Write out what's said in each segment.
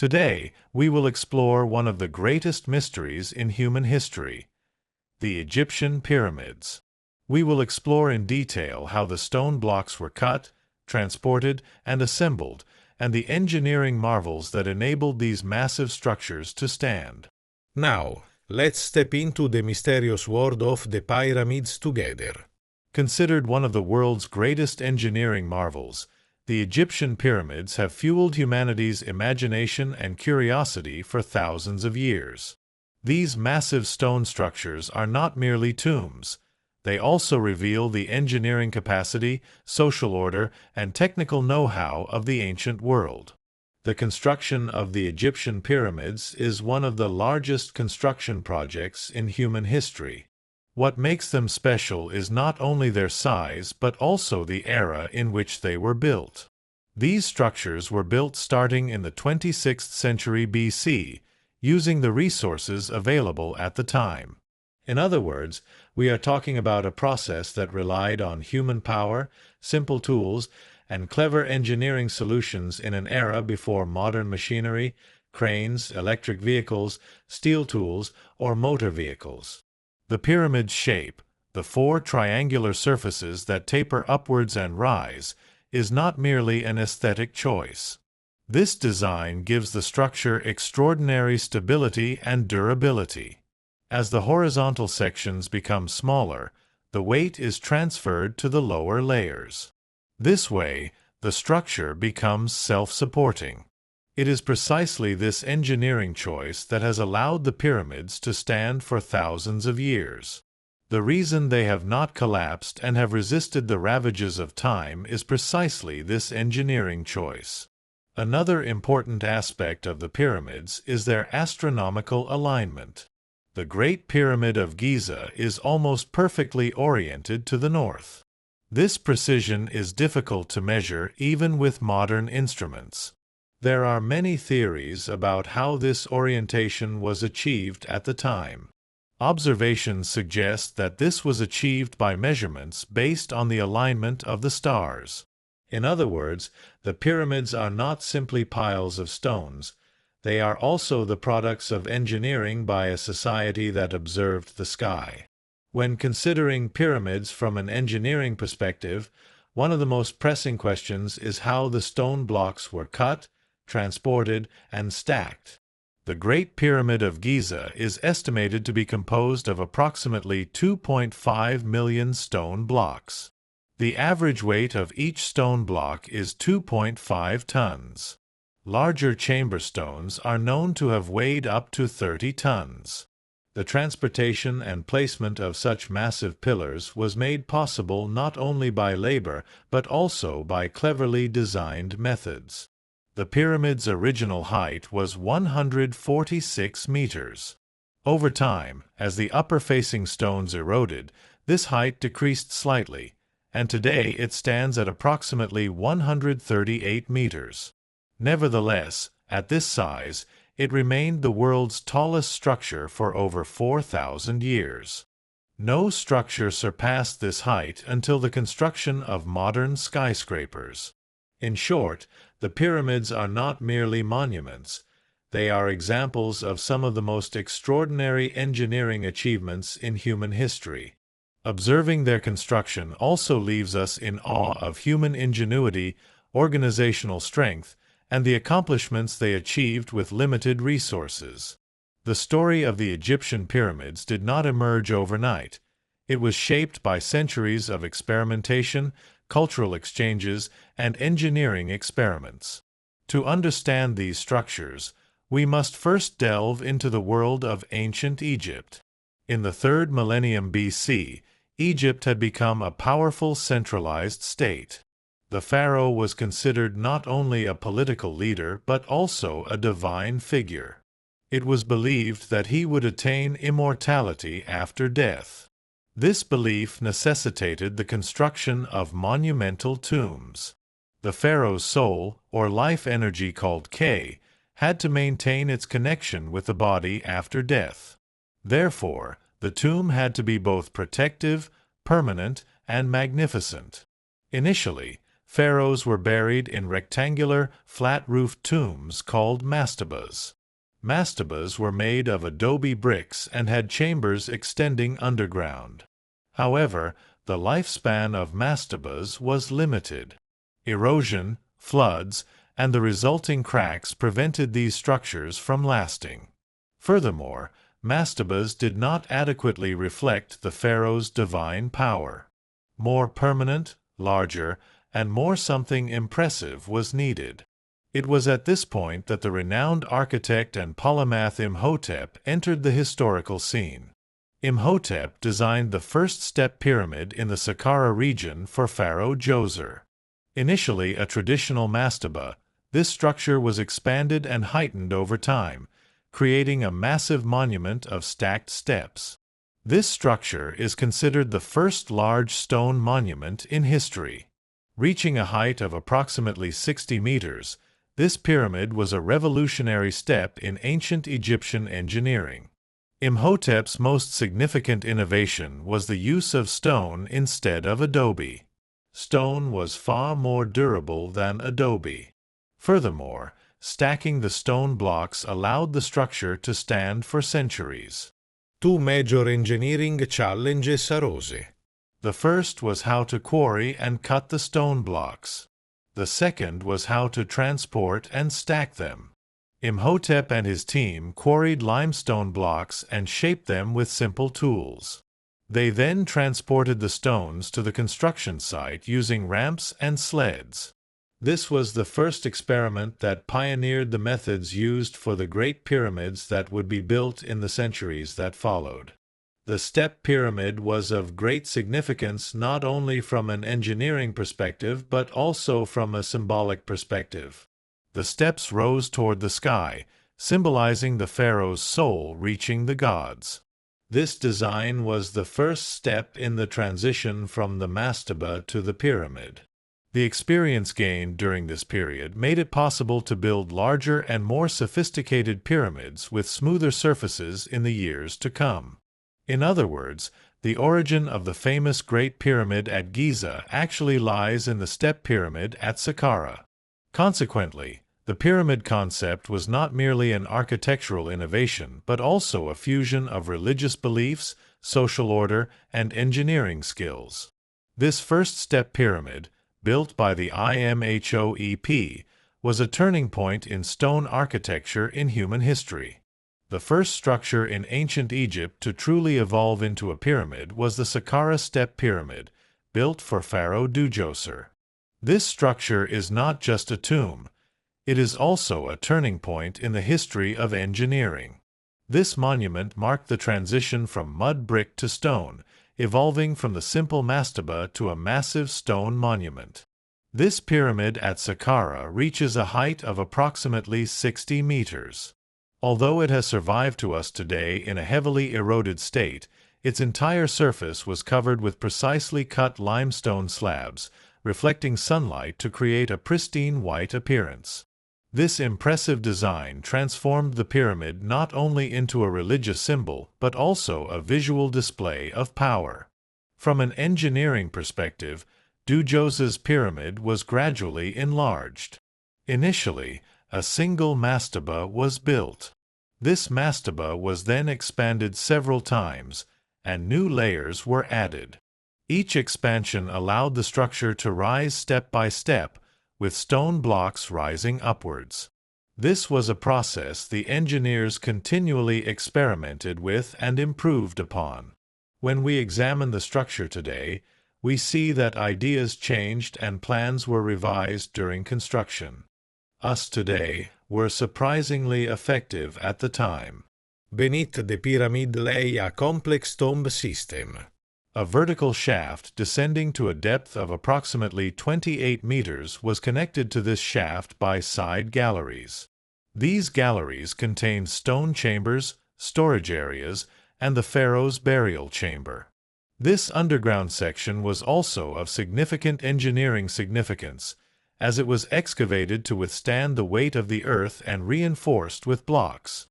Today, we will explore one of the greatest mysteries in human history, the Egyptian pyramids. We will explore in detail how the stone blocks were cut, transported, and assembled, and the engineering marvels that enabled these massive structures to stand. Now, let's step into the mysterious world of the pyramids together. Considered one of the world's greatest engineering marvels, the Egyptian pyramids have fueled humanity's imagination and curiosity for thousands of years. These massive stone structures are not merely tombs. They also reveal the engineering capacity, social order, and technical know-how of the ancient world. The construction of the Egyptian pyramids is one of the largest construction projects in human history. What makes them special is not only their size but also the era in which they were built. These structures were built starting in the 26th century BC, using the resources available at the time. In other words, we are talking about a process that relied on human power, simple tools, and clever engineering solutions in an era before modern machinery, cranes, electric vehicles, steel tools, or motor vehicles. The pyramid's shape, the four triangular surfaces that taper upwards and rise, is not merely an aesthetic choice. This design gives the structure extraordinary stability and durability. As the horizontal sections become smaller, the weight is transferred to the lower layers. This way, the structure becomes self-supporting. It is precisely this engineering choice that has allowed the pyramids to stand for thousands of years. The reason they have not collapsed and have resisted the ravages of time is precisely this engineering choice. Another important aspect of the pyramids is their astronomical alignment. The Great Pyramid of Giza is almost perfectly oriented to the north. This precision is difficult to measure even with modern instruments. There are many theories about how this orientation was achieved at the time. Observations suggest that this was achieved by measurements based on the alignment of the stars. In other words, the pyramids are not simply piles of stones. They are also the products of engineering by a society that observed the sky. When considering pyramids from an engineering perspective, one of the most pressing questions is how the stone blocks were cut, transported, and stacked. The Great Pyramid of Giza is estimated to be composed of approximately 2.5 million stone blocks. The average weight of each stone block is 2.5 tons. Larger chamber stones are known to have weighed up to 30 tons. The transportation and placement of such massive pillars was made possible not only by labor but also by cleverly designed methods. The pyramid's original height was 146 meters. Over time, as the upper-facing stones eroded, this height decreased slightly, and today it stands at approximately 138 meters. Nevertheless, at this size, it remained the world's tallest structure for over 4,000 years. No structure surpassed this height until the construction of modern skyscrapers. In short, the pyramids are not merely monuments. They are examples of some of the most extraordinary engineering achievements in human history. Observing their construction also leaves us in awe of human ingenuity, organizational strength, and the accomplishments they achieved with limited resources. The story of the Egyptian pyramids did not emerge overnight. It was shaped by centuries of experimentation, cultural exchanges, and engineering experiments. To understand these structures, we must first delve into the world of ancient Egypt. In the 3rd millennium BC, Egypt had become a powerful centralized state. The pharaoh was considered not only a political leader but also a divine figure. It was believed that he would attain immortality after death. This belief necessitated the construction of monumental tombs. The pharaoh's soul, or life energy called K, had to maintain its connection with the body after death. Therefore, the tomb had to be both protective, permanent, and magnificent. Initially, Pharaohs were buried in rectangular, flat-roofed tombs called mastabas. Mastabas were made of adobe bricks and had chambers extending underground. However, the lifespan of mastabas was limited. Erosion, floods, and the resulting cracks prevented these structures from lasting. Furthermore, mastabas did not adequately reflect the pharaoh's divine power. More permanent, larger, and more something impressive was needed. It was at this point that the renowned architect and polymath Imhotep entered the historical scene. Imhotep designed the first step pyramid in the Saqqara region for Pharaoh Djoser. Initially a traditional mastaba, this structure was expanded and heightened over time, creating a massive monument of stacked steps. This structure is considered the first large stone monument in history. Reaching a height of approximately 60 meters, this pyramid was a revolutionary step in ancient Egyptian engineering. Imhotep's most significant innovation was the use of stone instead of adobe. Stone was far more durable than adobe. Furthermore, stacking the stone blocks allowed the structure to stand for centuries. Two major engineering challenges arose. The first was how to quarry and cut the stone blocks. The second was how to transport and stack them. Imhotep and his team quarried limestone blocks and shaped them with simple tools. They then transported the stones to the construction site using ramps and sleds. This was the first experiment that pioneered the methods used for the great pyramids that would be built in the centuries that followed. The step pyramid was of great significance not only from an engineering perspective but also from a symbolic perspective. The steps rose toward the sky, symbolizing the pharaoh's soul reaching the gods. This design was the first step in the transition from the mastaba to the pyramid. The experience gained during this period made it possible to build larger and more sophisticated pyramids with smoother surfaces in the years to come. In other words, the origin of the famous Great Pyramid at Giza actually lies in the step pyramid at Saqqara. Consequently, the pyramid concept was not merely an architectural innovation but also a fusion of religious beliefs, social order, and engineering skills. This first step pyramid, built by the IMHOEP, was a turning point in stone architecture in human history. The first structure in ancient Egypt to truly evolve into a pyramid was the Saqqara step pyramid, built for Pharaoh Djoser. This structure is not just a tomb, it is also a turning point in the history of engineering. This monument marked the transition from mud brick to stone, evolving from the simple mastaba to a massive stone monument. This pyramid at Saqqara reaches a height of approximately 60 meters. Although it has survived to us today in a heavily eroded state, its entire surface was covered with precisely cut limestone slabs, reflecting sunlight to create a pristine white appearance. This impressive design transformed the pyramid not only into a religious symbol but also a visual display of power. From an engineering perspective, Djoser's pyramid was gradually enlarged. Initially, a single mastaba was built. This mastaba was then expanded several times, and new layers were added. Each expansion allowed the structure to rise step by step, with stone blocks rising upwards. This was a process the engineers continually experimented with and improved upon. When we examine the structure today, we see that ideas changed and plans were revised during construction. Us today were surprisingly effective at the time. Beneath the pyramid lay a complex tomb system. A vertical shaft descending to a depth of approximately 28 meters was connected to this shaft by side galleries. These galleries contained stone chambers, storage areas, and the pharaoh's burial chamber. This underground section was also of significant engineering significance, as it was excavated to withstand the weight of the earth and reinforced with blocks.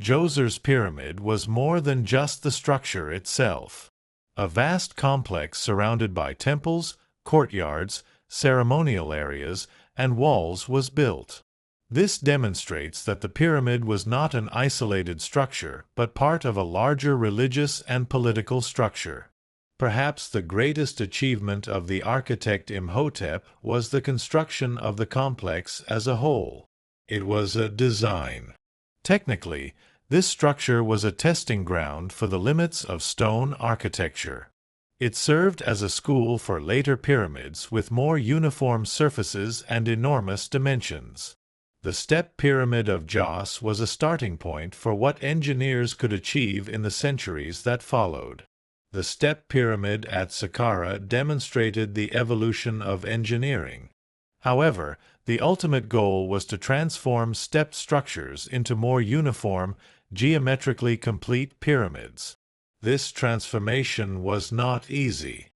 Djoser's pyramid was more than just the structure itself. A vast complex surrounded by temples, courtyards, ceremonial areas, and walls was built. This demonstrates that the pyramid was not an isolated structure, but part of a larger religious and political structure. Perhaps the greatest achievement of the architect Imhotep was the construction of the complex as a whole. It was a design. Technically, this structure was a testing ground for the limits of stone architecture. It served as a school for later pyramids with more uniform surfaces and enormous dimensions. The step pyramid of Djoss was a starting point for what engineers could achieve in the centuries that followed. The step pyramid at Saqqara demonstrated the evolution of engineering. However, the ultimate goal was to transform step structures into more uniform, geometrically complete pyramids. This transformation was not easy.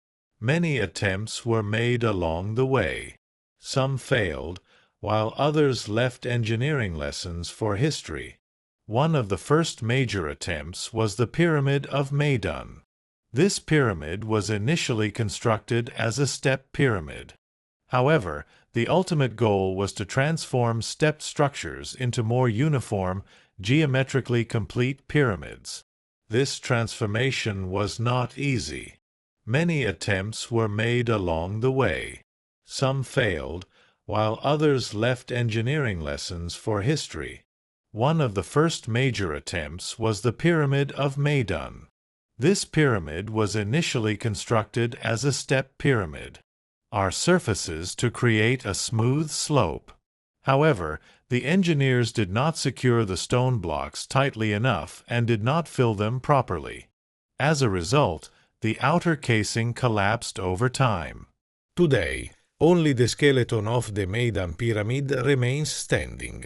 Many attempts were made along the way. Some failed, while others left engineering lessons for history. One of the first major attempts was the Pyramid of Meidum. This pyramid was initially constructed as a step pyramid. However, the ultimate goal was to transform step structures into more uniform, geometrically complete pyramids. This transformation was not easy. Many attempts were made along the way. Some failed, while others left engineering lessons for history. One of the first major attempts was the Pyramid of Meidum. This pyramid was initially constructed as a step pyramid. Are surfaces to create a smooth slope. However, the engineers did not secure the stone blocks tightly enough and did not fill them properly. As a result, the outer casing collapsed over time. Today, only the skeleton of the Meidum pyramid remains standing.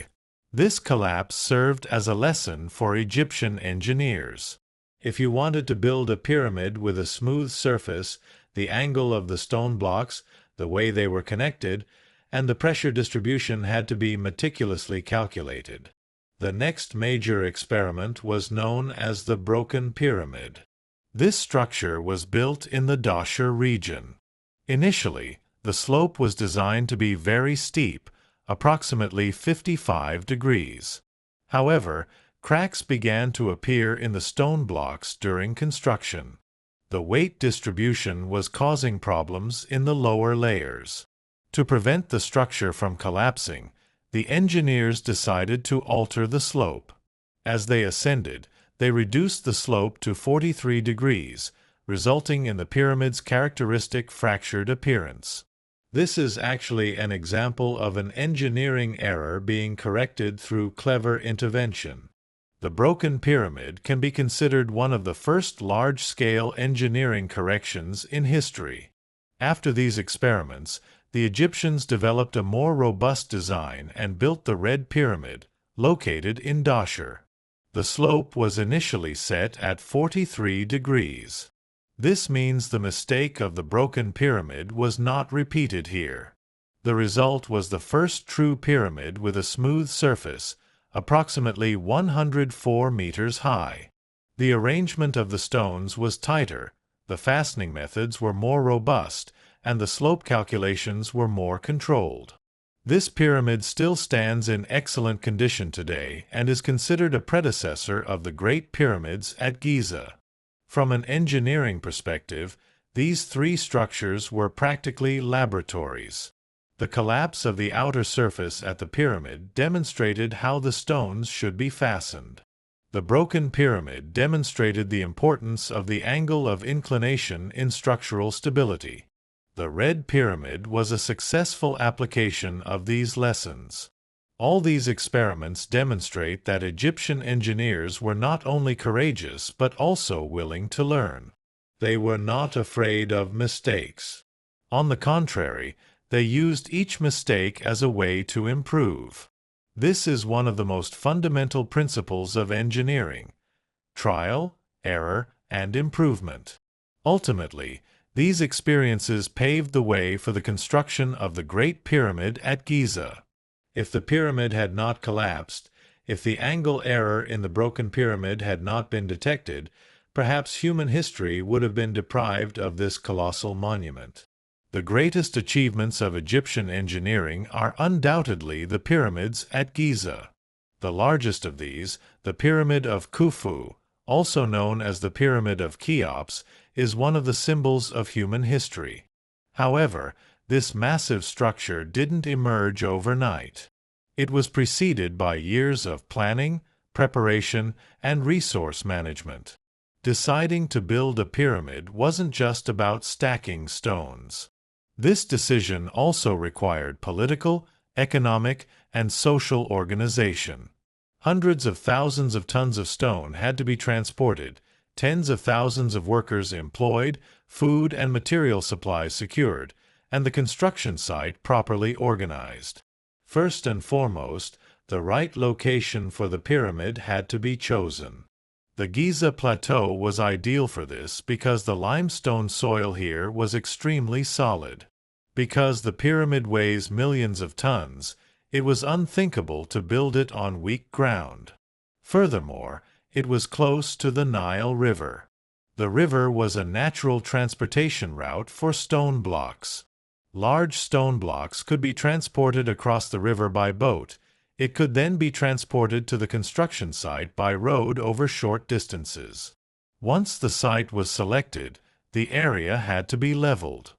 This collapse served as a lesson for Egyptian engineers. If you wanted to build a pyramid with a smooth surface, the angle of the stone blocks, the way they were connected, and the pressure distribution had to be meticulously calculated. The next major experiment was known as the broken pyramid. This structure was built in the Dashur region. Initially, the slope was designed to be very steep, approximately 55 degrees. However, cracks began to appear in the stone blocks during construction. The weight distribution was causing problems in the lower layers. To prevent the structure from collapsing, the engineers decided to alter the slope. As they ascended, they reduced the slope to 43 degrees, resulting in the pyramid's characteristic fractured appearance. This is actually an example of an engineering error being corrected through clever intervention. The broken pyramid can be considered one of the first large-scale engineering corrections in history. After these experiments, the Egyptians developed a more robust design and built the Red Pyramid, located in Dashur. The slope was initially set at 43 degrees. This means the mistake of the broken pyramid was not repeated here. The result was the first true pyramid with a smooth surface, approximately 104 meters high. The arrangement of the stones was tighter, the fastening methods were more robust, and the slope calculations were more controlled. This pyramid still stands in excellent condition today and is considered a predecessor of the Great Pyramids at Giza. From an engineering perspective, these three structures were practically laboratories. The collapse of the outer surface at the pyramid demonstrated how the stones should be fastened. The broken pyramid demonstrated the importance of the angle of inclination in structural stability. The Red Pyramid was a successful application of these lessons. All these experiments demonstrate that Egyptian engineers were not only courageous but also willing to learn. They were not afraid of mistakes. On the contrary, they used each mistake as a way to improve. This is one of the most fundamental principles of engineering: trial, error, and improvement. Ultimately, these experiences paved the way for the construction of the Great Pyramid at Giza. If the pyramid had not collapsed, if the angle error in the broken pyramid had not been detected, perhaps human history would have been deprived of this colossal monument. The greatest achievements of Egyptian engineering are undoubtedly the pyramids at Giza. The largest of these, the Pyramid of Khufu, also known as the Pyramid of Cheops, is one of the symbols of human history. However, this massive structure didn't emerge overnight. It was preceded by years of planning, preparation, and resource management. Deciding to build a pyramid wasn't just about stacking stones. This decision also required political, economic, and social organization. Hundreds of thousands of tons of stone had to be transported, tens of thousands of workers employed, food and material supplies secured, and the construction site properly organized. First and foremost, the right location for the pyramid had to be chosen. The Giza Plateau was ideal for this because the limestone soil here was extremely solid. Because the pyramid weighs millions of tons, it was unthinkable to build it on weak ground. Furthermore, it was close to the Nile River. The river was a natural transportation route for stone blocks. Large stone blocks could be transported across the river by boat. It could then be transported to the construction site by road over short distances. Once the site was selected, the area had to be leveled.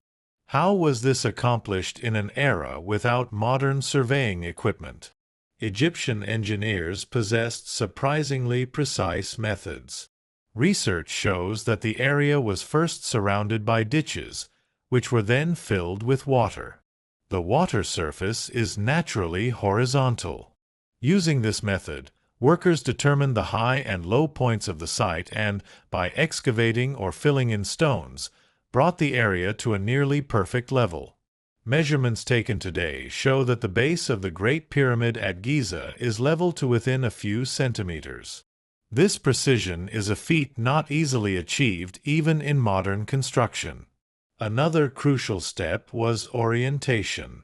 How was this accomplished in an era without modern surveying equipment? Egyptian engineers possessed surprisingly precise methods. Research shows that the area was first surrounded by ditches, which were then filled with water. The water surface is naturally horizontal. Using this method, workers determined the high and low points of the site and, by excavating or filling in stones, brought the area to a nearly perfect level. Measurements taken today show that the base of the Great Pyramid at Giza is level to within a few centimeters. This precision is a feat not easily achieved even in modern construction. Another crucial step was orientation.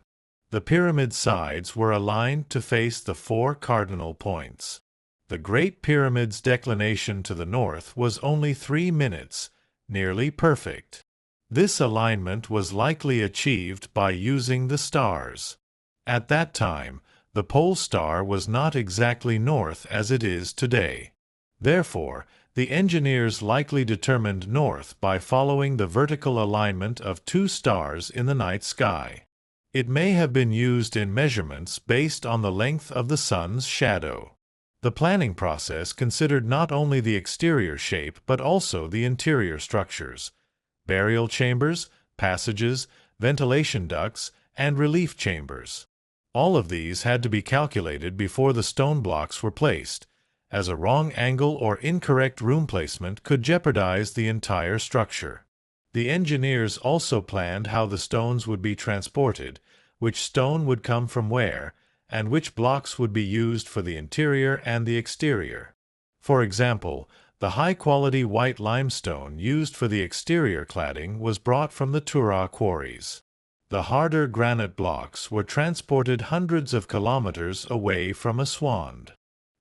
The pyramid sides were aligned to face the four cardinal points. The Great Pyramid's declination to the north was only 3 minutes, nearly perfect. This alignment was likely achieved by using the stars. At that time, the pole star was not exactly north as it is today. Therefore, the engineers likely determined north by following the vertical alignment of 2 stars in the night sky. It may have been used in measurements based on the length of the sun's shadow. The planning process considered not only the exterior shape but also the interior structures: burial chambers, passages, ventilation ducts, and relief chambers. All of these had to be calculated before the stone blocks were placed, as a wrong angle or incorrect room placement could jeopardize the entire structure. The engineers also planned how the stones would be transported, which stone would come from where, and which blocks would be used for the interior and the exterior. For example, the high-quality white limestone used for the exterior cladding was brought from the Tura quarries. The harder granite blocks were transported hundreds of kilometers away from Aswan.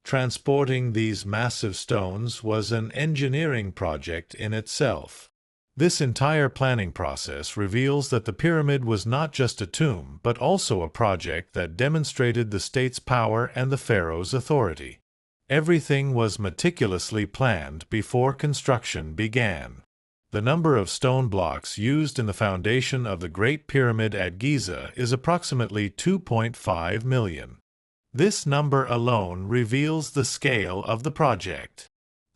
Transporting these massive stones was an engineering project in itself. This entire planning process reveals that the pyramid was not just a tomb but also a project that demonstrated the state's power and the pharaoh's authority. Everything was meticulously planned before construction began. The number of stone blocks used in the foundation of the Great Pyramid at Giza is approximately 2.5 million. This number alone reveals the scale of the project.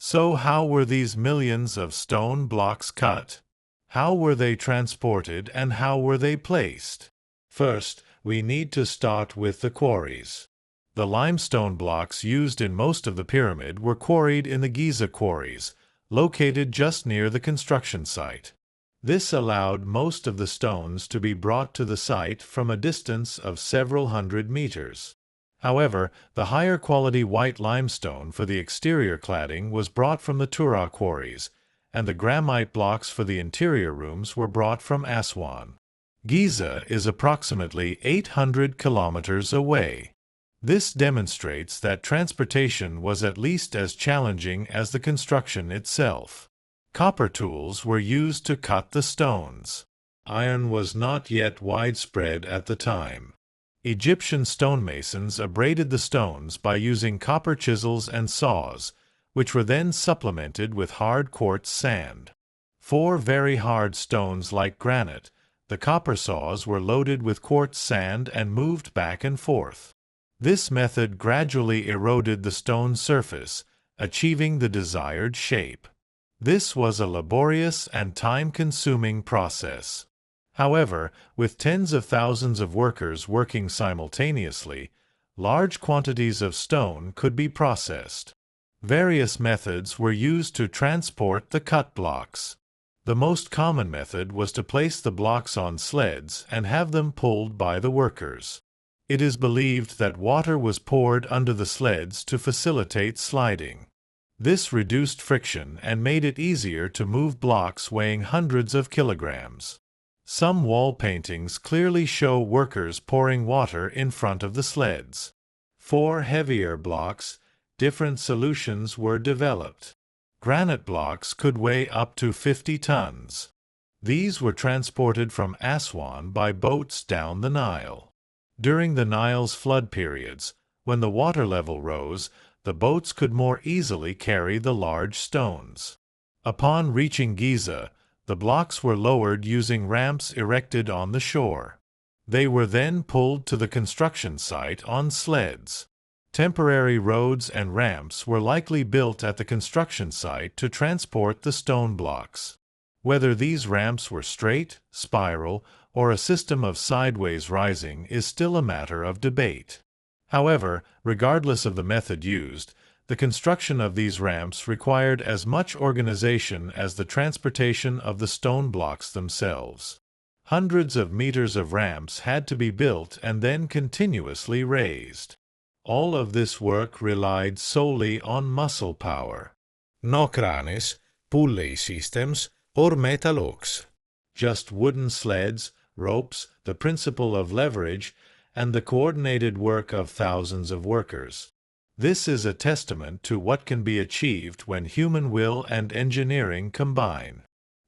So how were these millions of stone blocks cut? How were they transported and how were they placed? First, we need to start with the quarries. The limestone blocks used in most of the pyramid were quarried in the Giza quarries, located just near the construction site. This allowed most of the stones to be brought to the site from a distance of several hundred meters. However, the higher quality white limestone for the exterior cladding was brought from the Tura quarries, and the granite blocks for the interior rooms were brought from Aswan. Giza is approximately 800 kilometers away. This demonstrates that transportation was at least as challenging as the construction itself. Copper tools were used to cut the stones. iron was not yet widespread at the time. Egyptian stonemasons abraded the stones by using copper chisels and saws, which were then supplemented with hard quartz sand. For very hard stones like granite, the copper saws were loaded with quartz sand and moved back and forth. This method gradually eroded the stone surface, achieving the desired shape. This was a laborious and time-consuming process. However, with tens of thousands of workers working simultaneously, large quantities of stone could be processed. Various methods were used to transport the cut blocks. The most common method was to place the blocks on sleds and have them pulled by the workers. It is believed that water was poured under the sleds to facilitate sliding. This reduced friction and made it easier to move blocks weighing hundreds of kilograms. Some wall paintings clearly show workers pouring water in front of the sleds. For heavier blocks, different solutions were developed. Granite blocks could weigh up to 50 tons. These were transported from Aswan by boats down the Nile. During the Nile's flood periods, when the water level rose, the boats could more easily carry the large stones. Upon reaching Giza, the blocks were lowered using ramps erected on the shore. They were then pulled to the construction site on sleds. Temporary roads and ramps were likely built at the construction site to transport the stone blocks. Whether these ramps were straight, spiral, or a system of sideways rising is still a matter of debate. However, regardless of the method used, the construction of these ramps required as much organization as the transportation of the stone blocks themselves. Hundreds of meters of ramps had to be built and then continuously raised. All of this work relied solely on muscle power. No cranes, pulley systems, or metal hooks. Just wooden sleds, ropes, the principle of leverage, and the coordinated work of thousands of workers. This is a testament to what can be achieved when human will and engineering combine.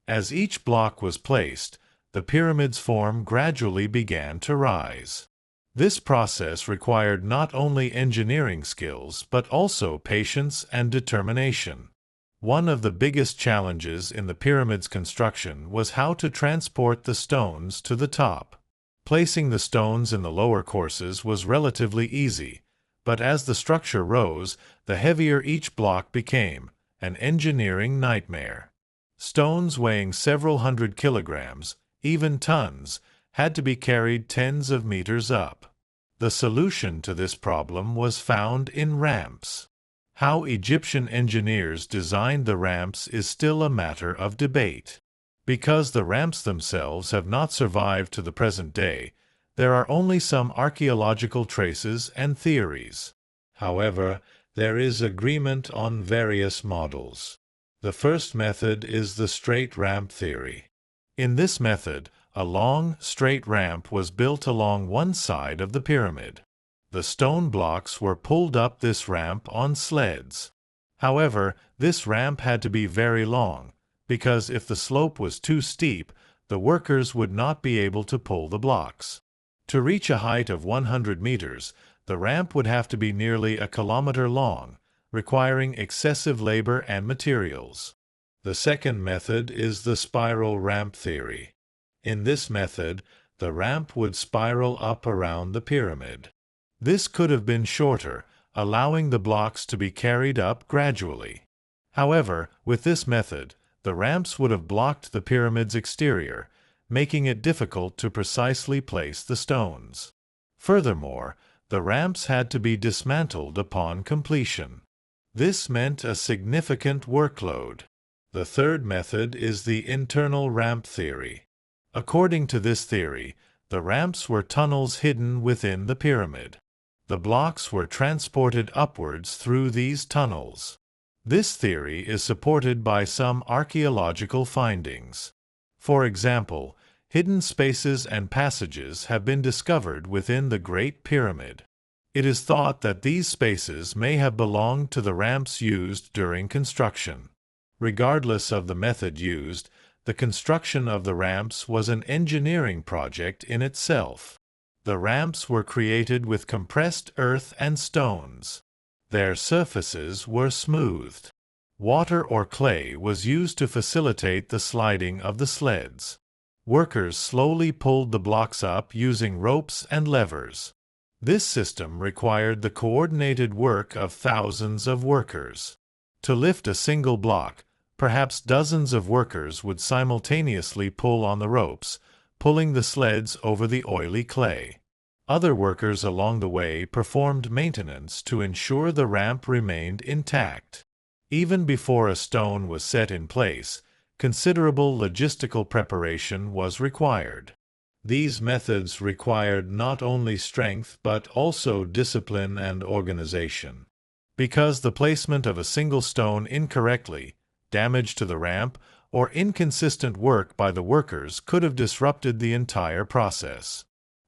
As each block was placed, the pyramid's form gradually began to rise. This process required not only engineering skills but also patience and determination. One of the biggest challenges in the pyramid's construction was how to transport the stones to the top. Placing the stones in the lower courses was relatively easy, but as the structure rose, the heavier each block became, an engineering nightmare. Stones weighing several hundred kilograms, even tons, had to be carried tens of meters up. The solution to this problem was found in ramps. How Egyptian engineers designed the ramps is still a matter of debate. Because the ramps themselves have not survived to the present day, there are only some archaeological traces and theories. However, there is agreement on various models. The first method is the straight ramp theory. In this method, a long, straight ramp was built along one side of the pyramid. The stone blocks were pulled up this ramp on sleds. However, this ramp had to be very long, because if the slope was too steep, the workers would not be able to pull the blocks. To reach a height of 100 meters, the ramp would have to be nearly a kilometer long, requiring excessive labor and materials. The second method is the spiral ramp theory. In this method, the ramp would spiral up around the pyramid. This could have been shorter, allowing the blocks to be carried up gradually. However, with this method, the ramps would have blocked the pyramid's exterior, making it difficult to precisely place the stones. Furthermore, the ramps had to be dismantled upon completion. This meant a significant workload. The third method is the internal ramp theory. According to this theory, the ramps were tunnels hidden within the pyramid. The blocks were transported upwards through these tunnels. This theory is supported by some archaeological findings. For example, hidden spaces and passages have been discovered within the Great Pyramid. It is thought that these spaces may have belonged to the ramps used during construction. Regardless of the method used, the construction of the ramps was an engineering project in itself. The ramps were created with compressed earth and stones. Their surfaces were smoothed. Water or clay was used to facilitate the sliding of the sleds. Workers slowly pulled the blocks up using ropes and levers. This system required the coordinated work of thousands of workers. To lift a single block, perhaps dozens of workers would simultaneously pull on the ropes, pulling the sleds over the oily clay. Other workers along the way performed maintenance to ensure the ramp remained intact. Even before a stone was set in place, considerable logistical preparation was required. These methods required not only strength but also discipline and organization. Because the placement of a single stone incorrectly, damage to the ramp, or inconsistent work by the workers could have disrupted the entire process.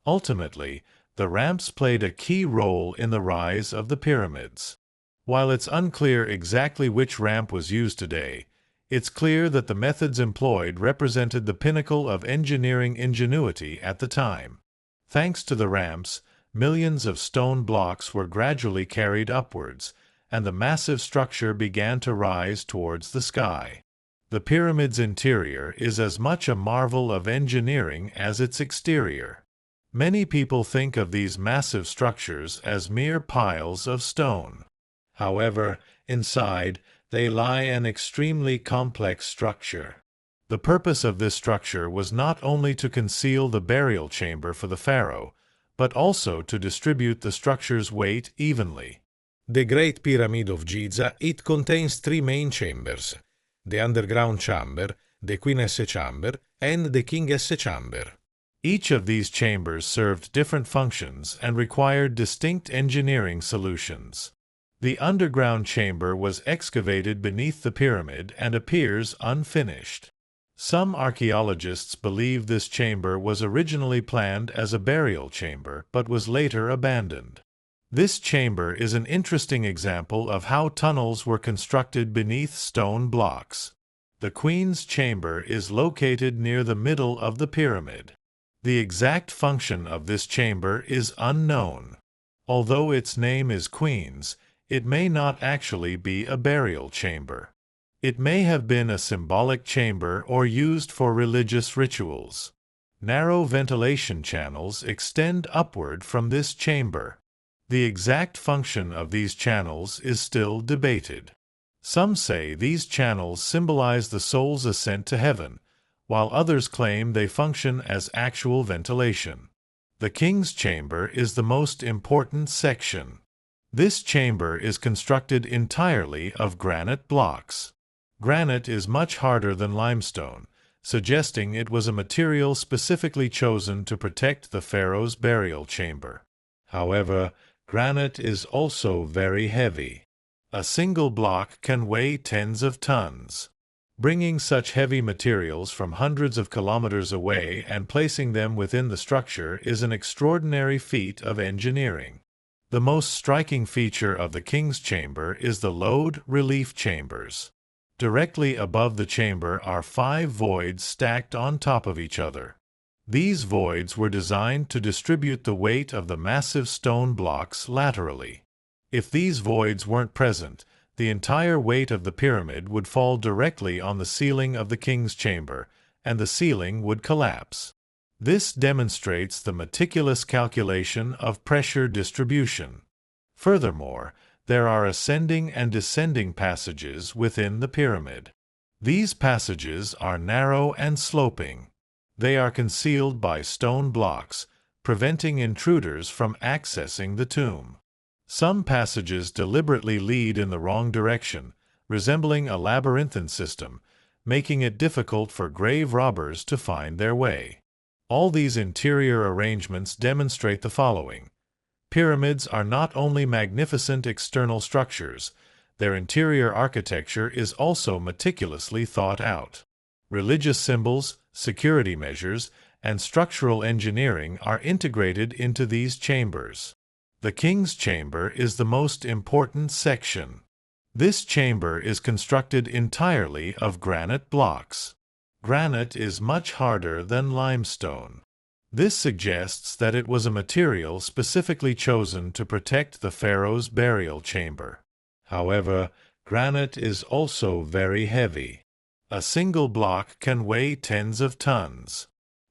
Ultimately, the ramps played a key role in the rise of the pyramids. While it's unclear exactly which ramp was used today, it's clear that the methods employed represented the pinnacle of engineering ingenuity at the time. Thanks to the ramps, millions of stone blocks were gradually carried upwards, and the massive structure began to rise towards the sky. The pyramid's interior is as much a marvel of engineering as its exterior. Many people think of these massive structures as mere piles of stone. However, inside, they lie an extremely complex structure. The purpose of this structure was not only to conceal the burial chamber for the pharaoh, but also to distribute the structure's weight evenly. The Great Pyramid of Giza, it contains three main chambers: the underground chamber, the Queen S chamber, and the King S chamber. Each of these chambers served different functions and required distinct engineering solutions. The underground chamber was excavated beneath the pyramid and appears unfinished. Some archaeologists believe this chamber was originally planned as a burial chamber but was later abandoned. This chamber is an interesting example of how tunnels were constructed beneath stone blocks. The Queen's chamber is located near the middle of the pyramid. The exact function of this chamber is unknown. Although its name is Queen's, it may not actually be a burial chamber. It may have been a symbolic chamber or used for religious rituals. Narrow ventilation channels extend upward from this chamber. The exact function of these channels is still debated. Some say these channels symbolize the soul's ascent to heaven, while others claim they function as actual ventilation. The King's Chamber is the most important section. This chamber is constructed entirely of granite blocks. Granite is much harder than limestone, suggesting it was a material specifically chosen to protect the pharaoh's burial chamber. However, granite is also very heavy. A single block can weigh tens of tons. Bringing such heavy materials from hundreds of kilometers away and placing them within the structure is an extraordinary feat of engineering. The most striking feature of the King's Chamber is the load relief chambers. Directly above the chamber are 5 voids stacked on top of each other. These voids were designed to distribute the weight of the massive stone blocks laterally. If these voids weren't present, the entire weight of the pyramid would fall directly on the ceiling of the King's Chamber, and the ceiling would collapse. This demonstrates the meticulous calculation of pressure distribution. Furthermore, there are ascending and descending passages within the pyramid. These passages are narrow and sloping. They are concealed by stone blocks, preventing intruders from accessing the tomb. Some passages deliberately lead in the wrong direction, resembling a labyrinthine system, making it difficult for grave robbers to find their way. All these interior arrangements demonstrate the following. Pyramids are not only magnificent external structures, their interior architecture is also meticulously thought out. Religious symbols, security measures, and structural engineering are integrated into these chambers. The King's Chamber is the most important section. This chamber is constructed entirely of granite blocks. Granite is much harder than limestone. This suggests that it was a material specifically chosen to protect the pharaoh's burial chamber. However, granite is also very heavy. A single block can weigh tens of tons.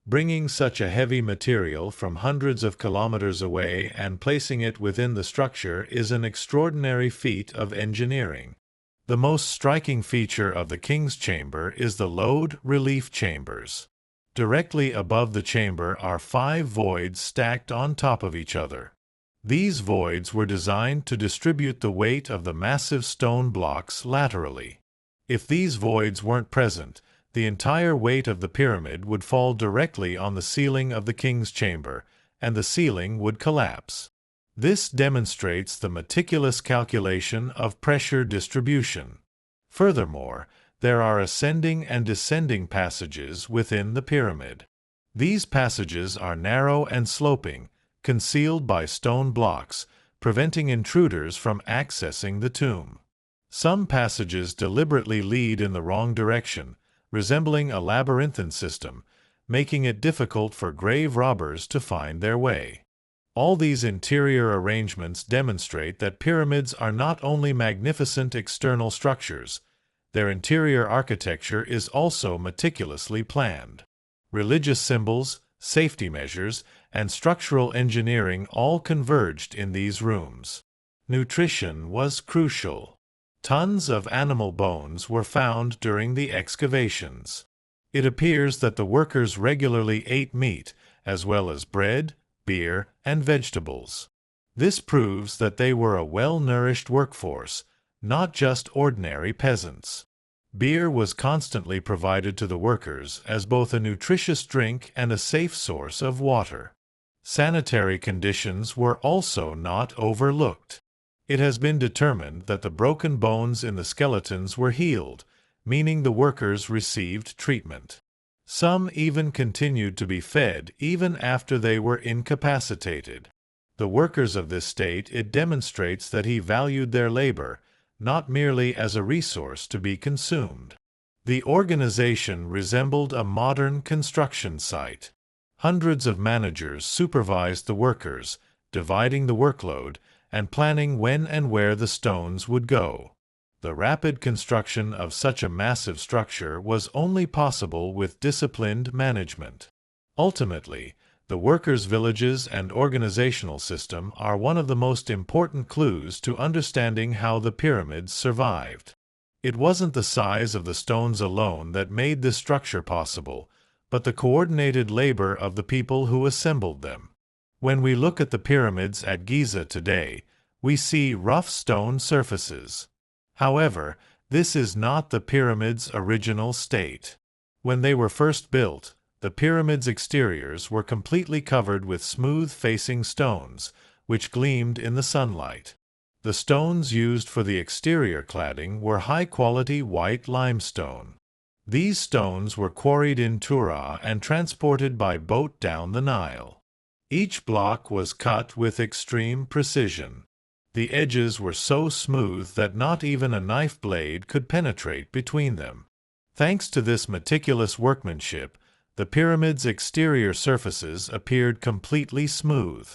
Bringing such a heavy material from hundreds of kilometers away and placing it within the structure is an extraordinary feat of engineering. The most striking feature of the king's chamber is the load relief chambers. Directly above the chamber are 5 voids stacked on top of each other. These voids were designed to distribute the weight of the massive stone blocks laterally. If these voids weren't present, the entire weight of the pyramid would fall directly on the ceiling of the king's chamber, and the ceiling would collapse. This demonstrates the meticulous calculation of pressure distribution. Furthermore, there are ascending and descending passages within the pyramid. These passages are narrow and sloping, concealed by stone blocks, preventing intruders from accessing the tomb. Some passages deliberately lead in the wrong direction, resembling a labyrinthine system, making it difficult for grave robbers to find their way. All these interior arrangements demonstrate that pyramids are not only magnificent external structures, their interior architecture is also meticulously planned. Religious symbols, safety measures, and structural engineering all converged in these rooms. Nutrition was crucial. Tons of animal bones were found during the excavations. It appears that the workers regularly ate meat, as well as bread, beer, and vegetables. This proves that they were a well-nourished workforce, not just ordinary peasants. Beer was constantly provided to the workers as both a nutritious drink and a safe source of water. Sanitary conditions were also not overlooked. It has been determined that the broken bones in the skeletons were healed, meaning the workers received treatment. Some even continued to be fed even after they were incapacitated. The workers of this state, it demonstrates that he valued their labor, not merely as a resource to be consumed. The organization resembled a modern construction site. Hundreds of managers supervised the workers, dividing the workload and planning when and where the stones would go. The rapid construction of such a massive structure was only possible with disciplined management. Ultimately, the workers' villages and organizational system are one of the most important clues to understanding how the pyramids survived. It wasn't the size of the stones alone that made this structure possible, but the coordinated labor of the people who assembled them. When we look at the pyramids at Giza today, we see rough stone surfaces. However, this is not the pyramid's original state. When they were first built, the pyramid's exteriors were completely covered with smooth-facing stones, which gleamed in the sunlight. The stones used for the exterior cladding were high-quality white limestone. These stones were quarried in Tura and transported by boat down the Nile. Each block was cut with extreme precision. The edges were so smooth that not even a knife blade could penetrate between them. Thanks to this meticulous workmanship, the pyramid's exterior surfaces appeared completely smooth.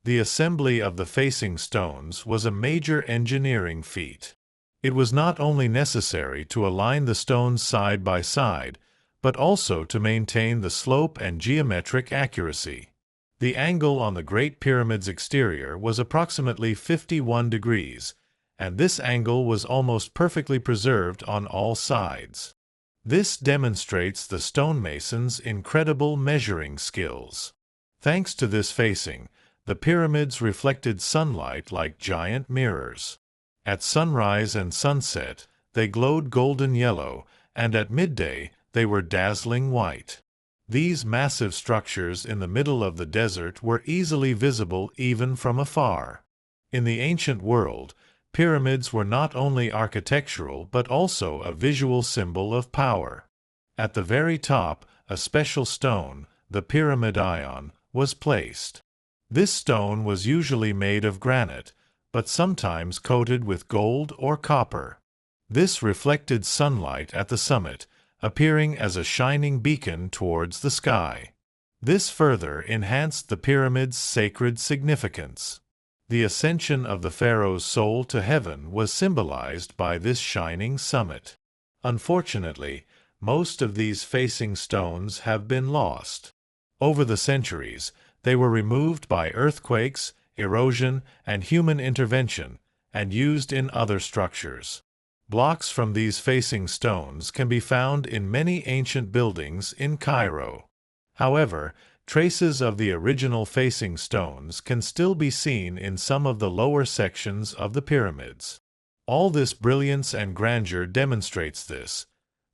The assembly of the facing stones was a major engineering feat. It was not only necessary to align the stones side by side, but also to maintain the slope and geometric accuracy. The angle on the Great Pyramid's exterior was approximately 51 degrees, and this angle was almost perfectly preserved on all sides. This demonstrates the stonemason's incredible measuring skills. Thanks to this facing, the pyramids reflected sunlight like giant mirrors. At sunrise and sunset, they glowed golden yellow, and at midday, they were dazzling white. These massive structures in the middle of the desert were easily visible even from afar. In the ancient world, pyramids were not only architectural but also a visual symbol of power. At the very top, a special stone, the pyramidion, was placed. This stone was usually made of granite, but sometimes coated with gold or copper. This reflected sunlight at the summit, appearing as a shining beacon towards the sky. This further enhanced the pyramid's sacred significance. The ascension of the pharaoh's soul to heaven was symbolized by this shining summit. Unfortunately, most of these facing stones have been lost. Over the centuries, they were removed by earthquakes, erosion, and human intervention, and used in other structures. Blocks from these facing stones can be found in many ancient buildings in Cairo. However, traces of the original facing stones can still be seen in some of the lower sections of the pyramids. All this brilliance and grandeur demonstrates this.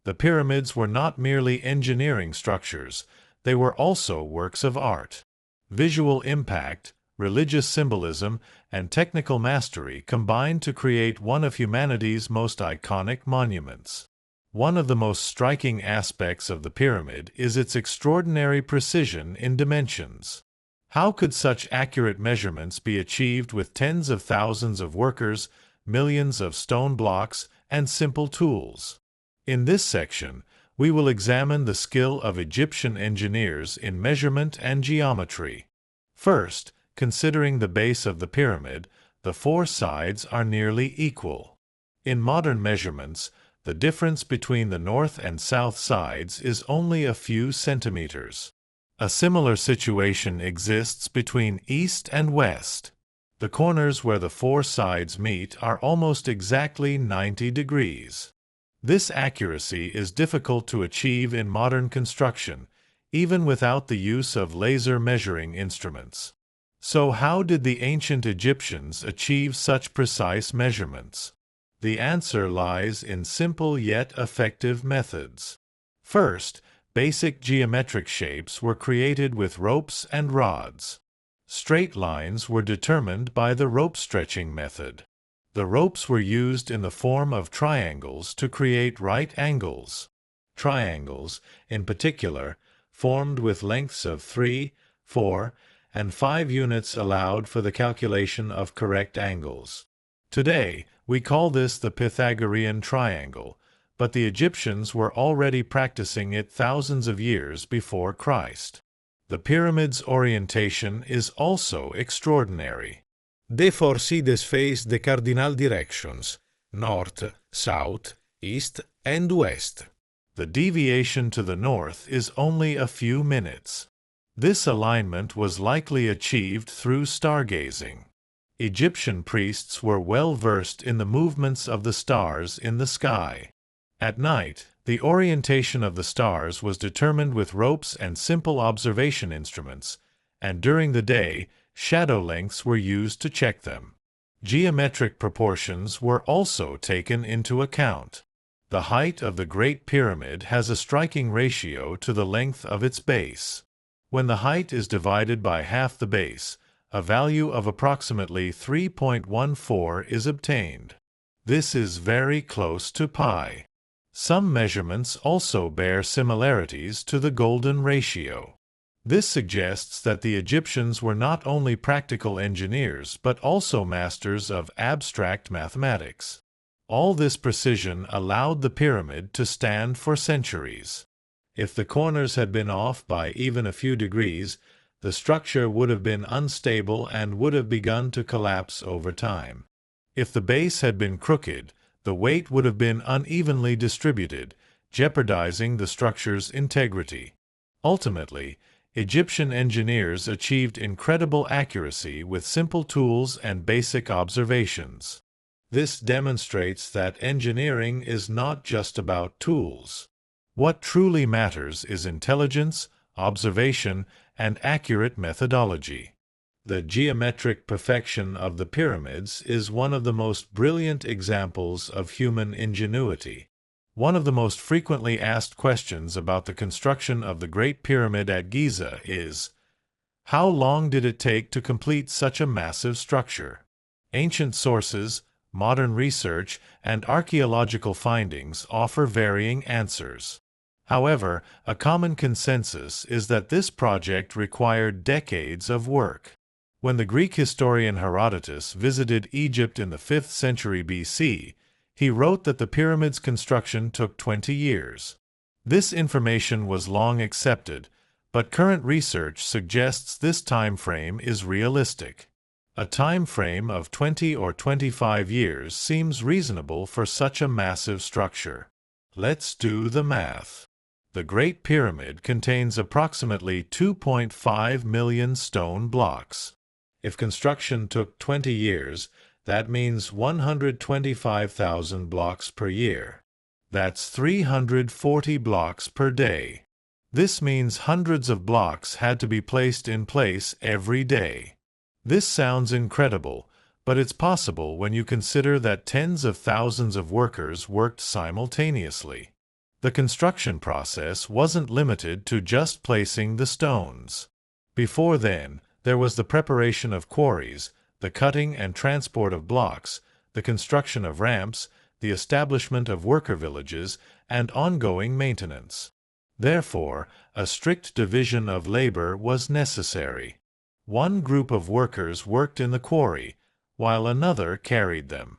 The pyramids were not merely engineering structures, they were also works of art. Visual impact, religious symbolism, and technical mastery combined to create one of humanity's most iconic monuments. One of the most striking aspects of the pyramid is its extraordinary precision in dimensions. How could such accurate measurements be achieved with tens of thousands of workers, millions of stone blocks, and simple tools? In this section, we will examine the skill of Egyptian engineers in measurement and geometry. First, considering the base of the pyramid, the four sides are nearly equal. In modern measurements, the difference between the north and south sides is only a few centimeters. A similar situation exists between east and west. The corners where the four sides meet are almost exactly 90 degrees. This accuracy is difficult to achieve in modern construction, even without the use of laser measuring instruments. So how did the ancient Egyptians achieve such precise measurements? The answer lies in simple yet effective methods. First, basic geometric shapes were created with ropes and rods. Straight lines were determined by the rope stretching method. The ropes were used in the form of triangles to create right angles. Triangles, in particular, formed with lengths of 3, 4, and 5 units allowed for the calculation of correct angles. Today, we call this the Pythagorean triangle, but the Egyptians were already practicing it thousands of years before Christ. The pyramid's orientation is also extraordinary. The four sides face the cardinal directions, north, south, east, and west. The deviation to the north is only a few minutes. This alignment was likely achieved through stargazing. Egyptian priests were well versed in the movements of the stars in the sky. At night, the orientation of the stars was determined with ropes and simple observation instruments, and during the day, shadow lengths were used to check them. Geometric proportions were also taken into account. The height of the Great Pyramid has a striking ratio to the length of its base. When the height is divided by half the base, a value of approximately 3.14 is obtained. This is very close to pi. Some measurements also bear similarities to the golden ratio. This suggests that the Egyptians were not only practical engineers but also masters of abstract mathematics. All this precision allowed the pyramid to stand for centuries. If the corners had been off by even a few degrees, the structure would have been unstable and would have begun to collapse over time. If the base had been crooked, the weight would have been unevenly distributed, jeopardizing the structure's integrity. Ultimately, Egyptian engineers achieved incredible accuracy with simple tools and basic observations. This demonstrates that engineering is not just about tools. What truly matters is intelligence, observation, and accurate methodology. The geometric perfection of the pyramids is one of the most brilliant examples of human ingenuity. One of the most frequently asked questions about the construction of the Great Pyramid at Giza is, how long did it take to complete such a massive structure? Ancient sources, modern research, and archaeological findings offer varying answers. However, a common consensus is that this project required decades of work. When the Greek historian Herodotus visited Egypt in the 5th century BC, he wrote that the pyramid's construction took 20 years. This information was long accepted, but current research suggests this time frame is realistic. A time frame of 20 or 25 years seems reasonable for such a massive structure. Let's do the math. The Great Pyramid contains approximately 2.5 million stone blocks. If construction took 20 years, that means 125,000 blocks per year. That's 340 blocks per day. This means hundreds of blocks had to be placed in place every day. This sounds incredible, but it's possible when you consider that tens of thousands of workers worked simultaneously. The construction process wasn't limited to just placing the stones. Before then, there was the preparation of quarries, the cutting and transport of blocks, the construction of ramps, the establishment of worker villages, and ongoing maintenance. Therefore, a strict division of labor was necessary. One group of workers worked in the quarry, while another carried them.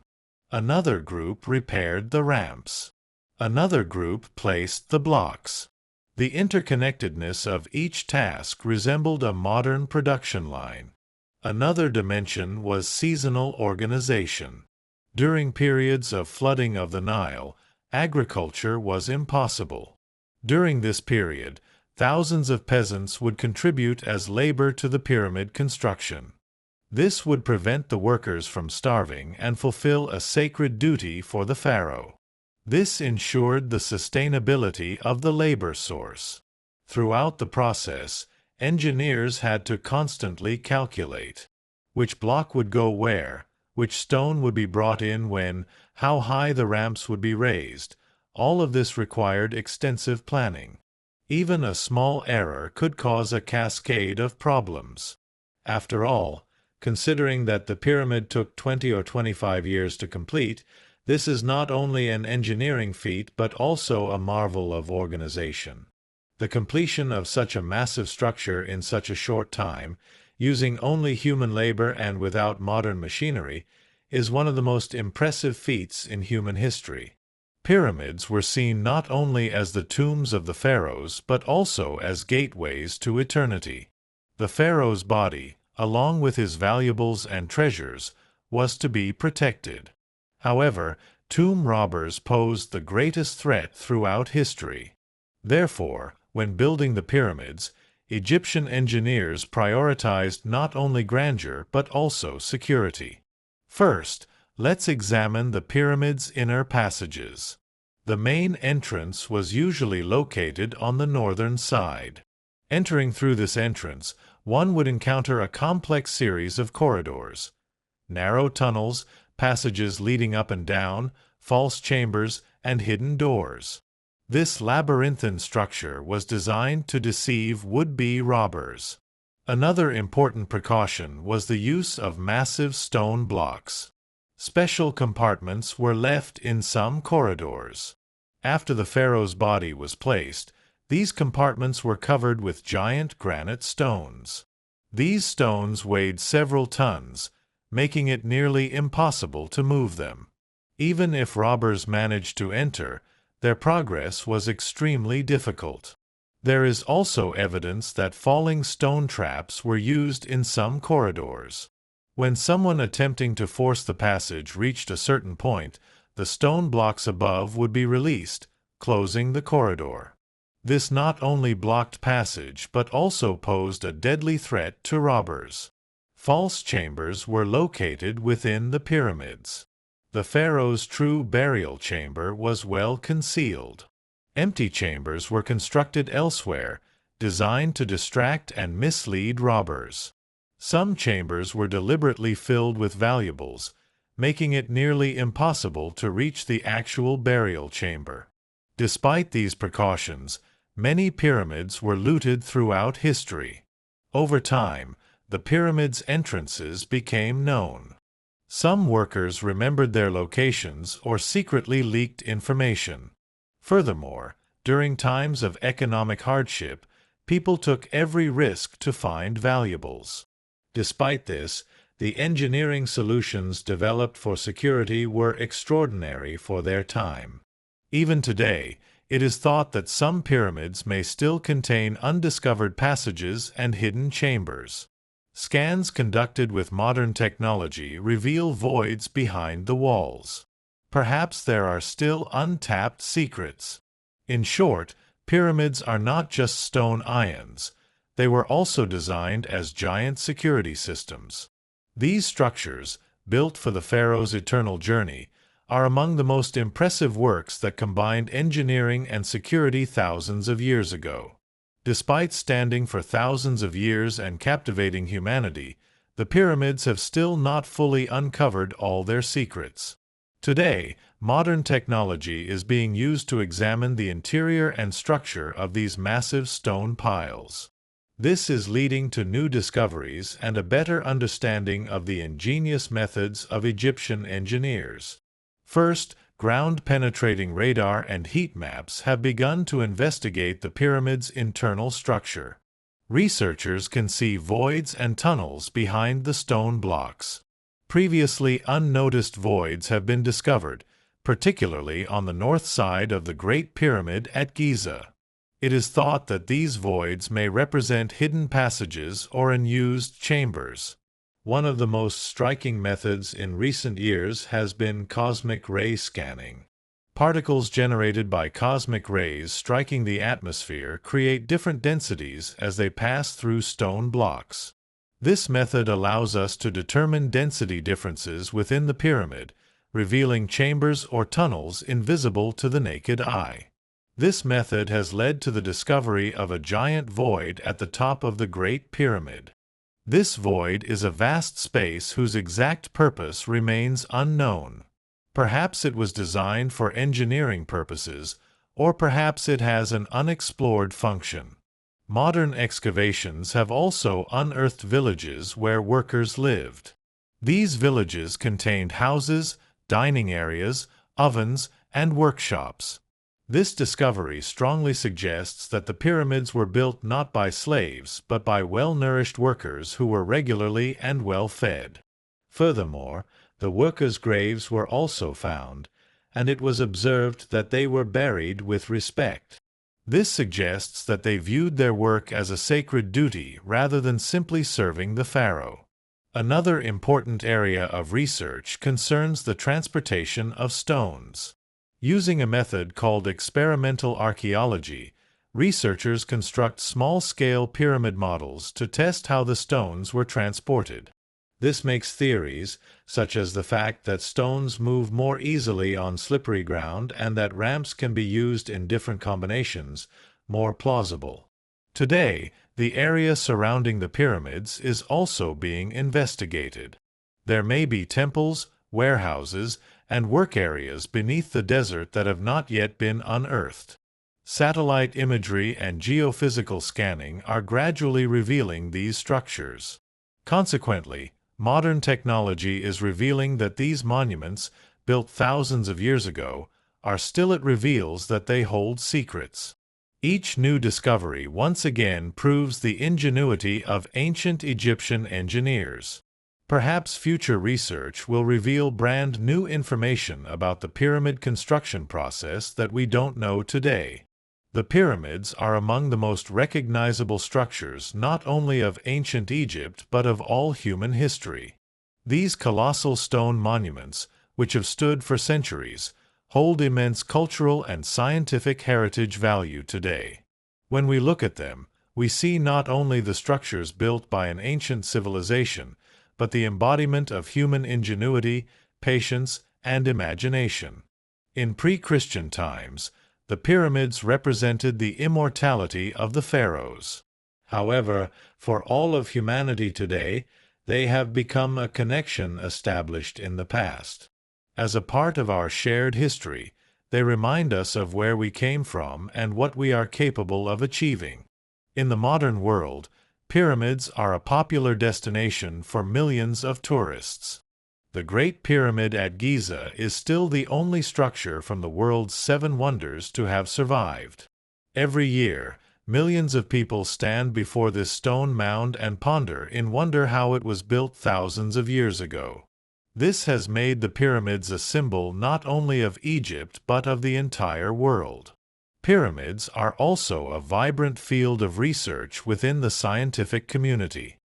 Another group repaired the ramps. Another group placed the blocks. The interconnectedness of each task resembled a modern production line. Another dimension was seasonal organization. During periods of flooding of the Nile, agriculture was impossible. During this period, thousands of peasants would contribute as labor to the pyramid construction. This would prevent the workers from starving and fulfill a sacred duty for the pharaoh. This ensured the sustainability of the labor source. Throughout the process, engineers had to constantly calculate which block would go where, which stone would be brought in when, how high the ramps would be raised. All of this required extensive planning. Even a small error could cause a cascade of problems. After all, considering that the pyramid took 20 or 25 years to complete, this is not only an engineering feat but also a marvel of organization. The completion of such a massive structure in such a short time, using only human labor and without modern machinery, is one of the most impressive feats in human history. Pyramids were seen not only as the tombs of the pharaohs but also as gateways to eternity. The pharaoh's body, along with his valuables and treasures, was to be protected. However, tomb robbers posed the greatest threat throughout history. Therefore, when building the pyramids, Egyptian engineers prioritized not only grandeur but also security. First, let's examine the pyramid's inner passages. The main entrance was usually located on the northern side. Entering through this entrance, one would encounter a complex series of corridors, narrow tunnels, passages leading up and down, false chambers, and hidden doors. This labyrinthine structure was designed to deceive would-be robbers. Another important precaution was the use of massive stone blocks. Special compartments were left in some corridors. After the pharaoh's body was placed, these compartments were covered with giant granite stones. These stones weighed several tons, making it nearly impossible to move them. Even if robbers managed to enter, their progress was extremely difficult. There is also evidence that falling stone traps were used in some corridors. When someone attempting to force the passage reached a certain point, the stone blocks above would be released, closing the corridor. This not only blocked passage but also posed a deadly threat to robbers. False chambers were located within the pyramids. The pharaoh's true burial chamber was well concealed. Empty chambers were constructed elsewhere, designed to distract and mislead robbers. Some chambers were deliberately filled with valuables, making it nearly impossible to reach the actual burial chamber. Despite these precautions, many pyramids were looted throughout history. Over time, the pyramids' entrances became known. Some workers remembered their locations or secretly leaked information. Furthermore, during times of economic hardship, people took every risk to find valuables. Despite this, the engineering solutions developed for security were extraordinary for their time. Even today, It is thought that some pyramids may still contain undiscovered passages and hidden chambers. Scans conducted with modern technology reveal voids behind the walls. Perhaps there are still untapped secrets. In short, pyramids are not just stone ions. They were also designed as giant security systems. These structures, built for the pharaoh's eternal journey, are among the most impressive works that combined engineering and security thousands of years ago. Despite standing for thousands of years and captivating humanity, the pyramids have still not fully uncovered all their secrets. Today, modern technology is being used to examine the interior and structure of these massive stone piles. This is leading to new discoveries and a better understanding of the ingenious methods of Egyptian engineers. First, ground-penetrating radar and heat maps have begun to investigate the pyramid's internal structure. Researchers can see voids and tunnels behind the stone blocks. Previously unnoticed voids have been discovered, particularly on the north side of the Great Pyramid at Giza. It is thought that these voids may represent hidden passages or unused chambers. One of the most striking methods in recent years has been cosmic ray scanning. Particles generated by cosmic rays striking the atmosphere create different densities as they pass through stone blocks. This method allows us to determine density differences within the pyramid, revealing chambers or tunnels invisible to the naked eye. This method has led to the discovery of a giant void at the top of the Great Pyramid. This void is a vast space whose exact purpose remains unknown. Perhaps it was designed for engineering purposes, or perhaps it has an unexplored function. Modern excavations have also unearthed villages where workers lived. These villages contained houses, dining areas, ovens, and workshops. This discovery strongly suggests that the pyramids were built not by slaves but by well-nourished workers who were regularly and well-fed. Furthermore, the workers' graves were also found, and it was observed that they were buried with respect. This suggests that they viewed their work as a sacred duty rather than simply serving the pharaoh. Another important area of research concerns the transportation of stones. Using a method called experimental archaeology, researchers construct small-scale pyramid models to test how the stones were transported. This makes theories, such as the fact that stones move more easily on slippery ground and that ramps can be used in different combinations, more plausible. Today, the area surrounding the pyramids is also being investigated. There may be temples, warehouses, and work areas beneath the desert that have not yet been unearthed. Satellite imagery and geophysical scanning are gradually revealing these structures. Consequently, modern technology is revealing that these monuments, built thousands of years ago, are still it reveals that they hold secrets. Each new discovery once again proves the ingenuity of ancient Egyptian engineers. Perhaps future research will reveal brand new information about the pyramid construction process that we don't know today. The pyramids are among the most recognizable structures not only of ancient Egypt but of all human history. These colossal stone monuments, which have stood for centuries, hold immense cultural and scientific heritage value today. When we look at them, we see not only the structures built by an ancient civilization, but the embodiment of human ingenuity, patience, and imagination. In pre-Christian times, the pyramids represented the immortality of the pharaohs. However, for all of humanity today, they have become a connection established in the past. As a part of our shared history, they remind us of where we came from and what we are capable of achieving. In the modern world, pyramids are a popular destination for millions of tourists. The Great Pyramid at Giza is still the only structure from the world's 7 wonders to have survived. Every year, millions of people stand before this stone mound and ponder in wonder how it was built thousands of years ago. This has made the pyramids a symbol not only of Egypt but of the entire world. Pyramids are also a vibrant field of research within the scientific community.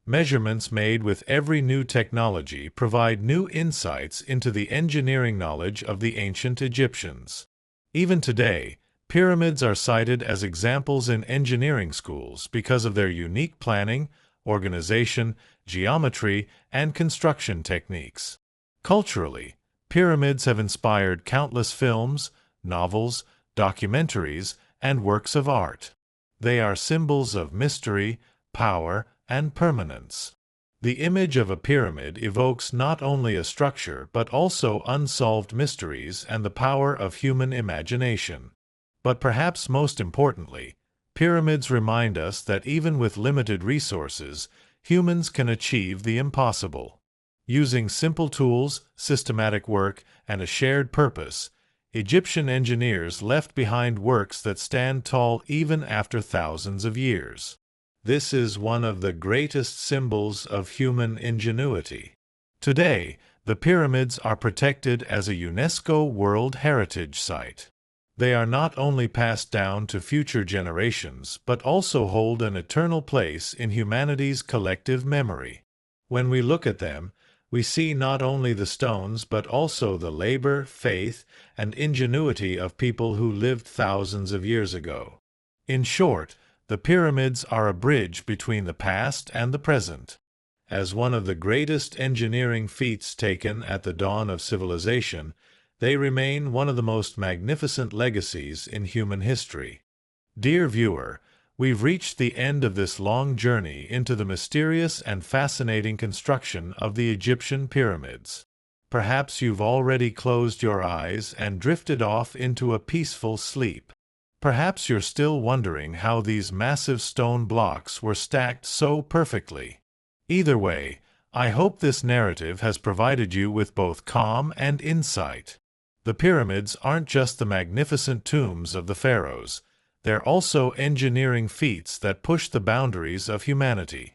Measurements made with every new technology provide new insights into the engineering knowledge of the ancient Egyptians. Even today, pyramids are cited as examples in engineering schools because of their unique planning, organization, geometry, and construction techniques. Culturally, pyramids have inspired countless films, novels, documentaries, and works of art. They are symbols of mystery, power, and permanence. The image of a pyramid evokes not only a structure but also unsolved mysteries and the power of human imagination. But perhaps most importantly, pyramids remind us that even with limited resources, humans can achieve the impossible. Using simple tools, systematic work, and a shared purpose, Egyptian engineers left behind works that stand tall even after thousands of years. This is one of the greatest symbols of human ingenuity. Today, the pyramids are protected as a UNESCO World Heritage Site. They are not only passed down to future generations but also hold an eternal place in humanity's collective memory. When we look at them, we see not only the stones but also the labor, faith, and ingenuity of people who lived thousands of years ago. In short, the pyramids are a bridge between the past and the present. As one of the greatest engineering feats taken at the dawn of civilization, they remain one of the most magnificent legacies in human history. Dear viewer, we've reached the end of this long journey into the mysterious and fascinating construction of the Egyptian pyramids. Perhaps you've already closed your eyes and drifted off into a peaceful sleep. Perhaps you're still wondering how these massive stone blocks were stacked so perfectly. Either way, I hope this narrative has provided you with both calm and insight. The pyramids aren't just the magnificent tombs of the pharaohs. They're also engineering feats that push the boundaries of humanity.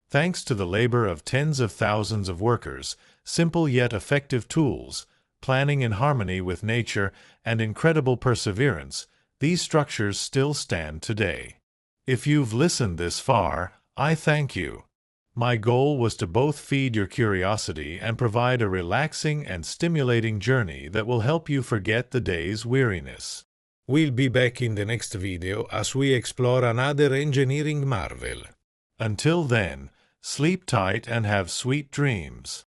Thanks to the labor of tens of thousands of workers, simple yet effective tools, planning in harmony with nature, and incredible perseverance, these structures still stand today. If you've listened this far, I thank you. My goal was to both feed your curiosity and provide a relaxing and stimulating journey that will help you forget the day's weariness. We'll be back in the next video as we explore another engineering marvel. Until then, sleep tight and have sweet dreams.